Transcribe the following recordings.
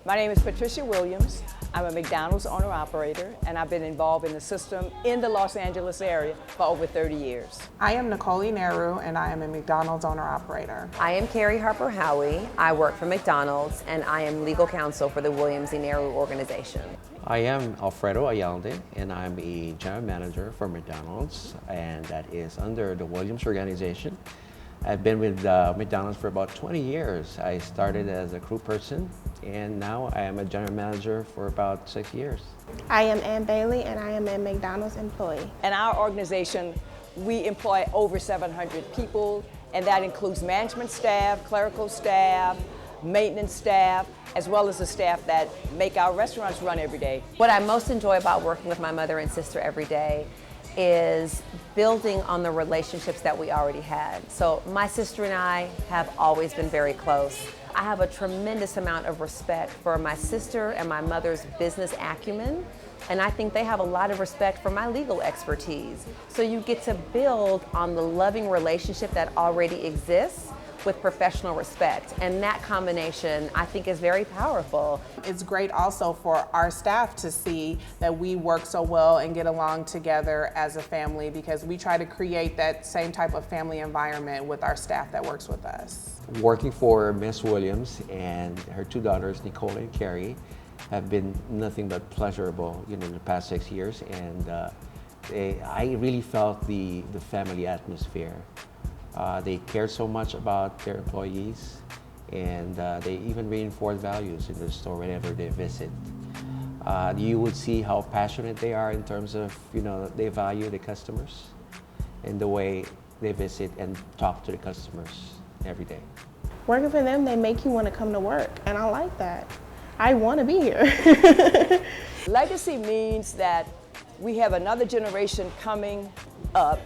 My name is Patricia Williams. I'm a McDonald's owner-operator, and I've been involved in the system in the Los Angeles area for over 30 years. I am Nicole Enearu, and I am a McDonald's owner-operator. I am Carrie Harper Howie. I work for McDonald's, and I am legal counsel for the Williams Enearu organization. I am Alfredo Ayalde, and I'm a general manager for McDonald's, and that is under the Williams organization. I've been with McDonald's for about 20 years. I started as a crew person, and now I am a general manager for about 6 years. I am Ann Bailey, and I am a McDonald's employee. In our organization, we employ over 700 people, and that includes management staff, clerical staff, maintenance staff, as well as the staff that make our restaurants run every day. What I most enjoy about working with my mother and sister every day is building on the relationships that we already had. So my sister and I have always been very close. I have a tremendous amount of respect for my sister and my mother's business acumen, and I think they have a lot of respect for my legal expertise. So you get to build on the loving relationship that already exists with professional respect, and that combination I think is very powerful. It's great also for our staff to see that we work so well and get along together as a family, because we try to create that same type of family environment with our staff that works with us. Working for Miss Williams and her two daughters, Nicole and Carrie, have been nothing but pleasurable, in the past 6 years, and I really felt the family atmosphere. They care so much about their employees, and they even reinforce values in the store whenever they visit. You would see how passionate they are in terms of, they value the customers and the way they visit and talk to the customers every day. Working for them, they make you want to come to work, and I like that. I want to be here. Legacy means that we have another generation coming up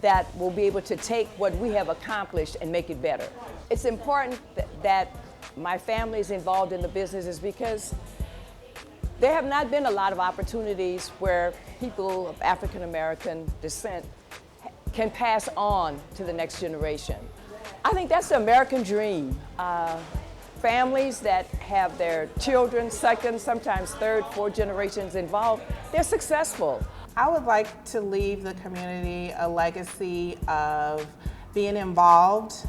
that will be able to take what we have accomplished and make it better. It's important that my family is involved in the businesses, because there have not been a lot of opportunities where people of African American descent can pass on to the next generation. I think that's the American dream. Families that have their children, second, sometimes third, fourth generations involved, they're successful. I would like to leave the community a legacy of being involved,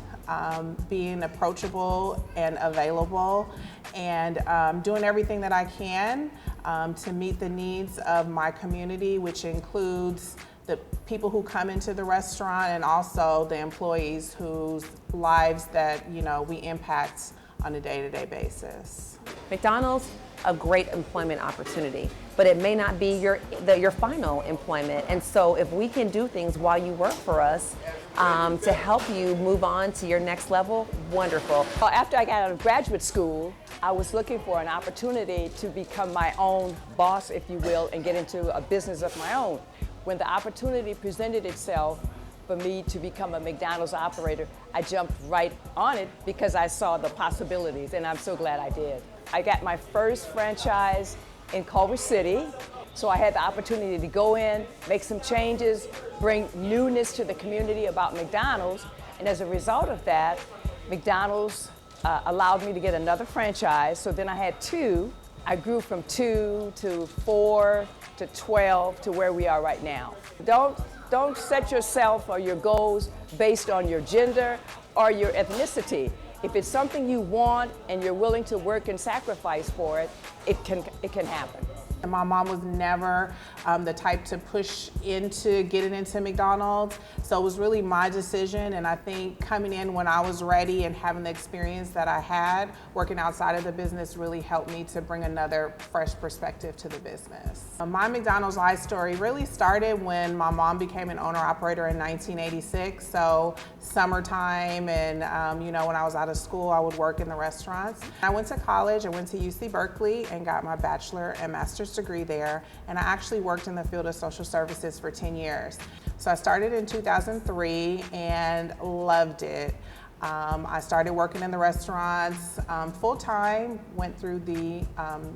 being approachable and available, and doing everything that I can to meet the needs of my community, which includes the people who come into the restaurant and also the employees whose lives that we impact on a day-to-day basis. McDonald's, a great employment opportunity, but it may not be your final employment. And so if we can do things while you work for us to help you move on to your next level, wonderful. Well, after I got out of graduate school, I was looking for an opportunity to become my own boss, if you will, and get into a business of my own. When the opportunity presented itself for me to become a McDonald's operator, I jumped right on it because I saw the possibilities, and I'm so glad I did. I got my first franchise in Culver City, so I had the opportunity to go in, make some changes, bring newness to the community about McDonald's, and as a result of that, McDonald's allowed me to get another franchise, so then I had two. I grew from 2 to 4 to 12 to where we are right now. Don't set yourself or your goals based on your gender or your ethnicity. If it's something you want and you're willing to work and sacrifice for it, it can happen. And my mom was never the type to push into getting into McDonald's, so it was really my decision, and I think coming in when I was ready and having the experience that I had working outside of the business really helped me to bring another fresh perspective to the business. My McDonald's life story really started when my mom became an owner-operator in 1986, so summertime, and when I was out of school I would work in the restaurants. I went to college, I went to UC Berkeley and got my bachelor and master's degree there, and I actually worked in the field of social services for 10 years. So I started in 2003 and loved it. I started working in the restaurants full-time, went through the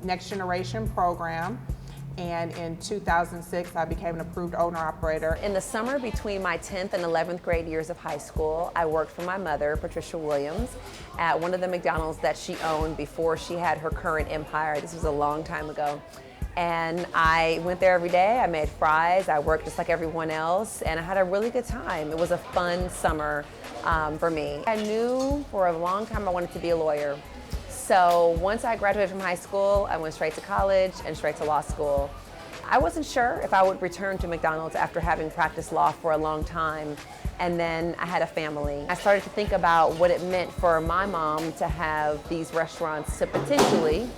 Next Generation program, And in 2006, I became an approved owner-operator. In the summer between my 10th and 11th grade years of high school, I worked for my mother, Patricia Williams, at one of the McDonald's that she owned before she had her current empire. This was a long time ago. And I went there every day. I made fries. I worked just like everyone else, and I had a really good time. It was a fun summer for me. I knew for a long time I wanted to be a lawyer. So once I graduated from high school, I went straight to college and straight to law school. I wasn't sure if I would return to McDonald's after having practiced law for a long time, and then I had a family. I started to think about what it meant for my mom to have these restaurants to potentially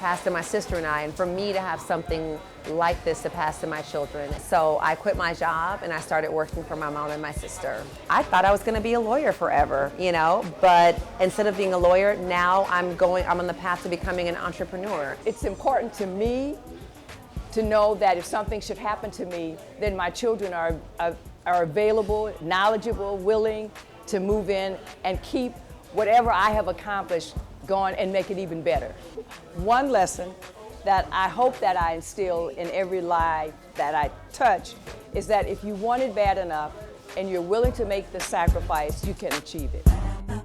pass to my sister and I, and for me to have something like this to pass to my children. So I quit my job and I started working for my mom and my sister. I thought I was going to be a lawyer forever, but instead of being a lawyer, now I'm on the path to becoming an entrepreneur. It's important to me to know that if something should happen to me, then my children are available, knowledgeable, willing to move in and keep whatever I have accomplished going and make it even better. One lesson that I hope that I instill in every life that I touch is that if you want it bad enough and you're willing to make the sacrifice, you can achieve it.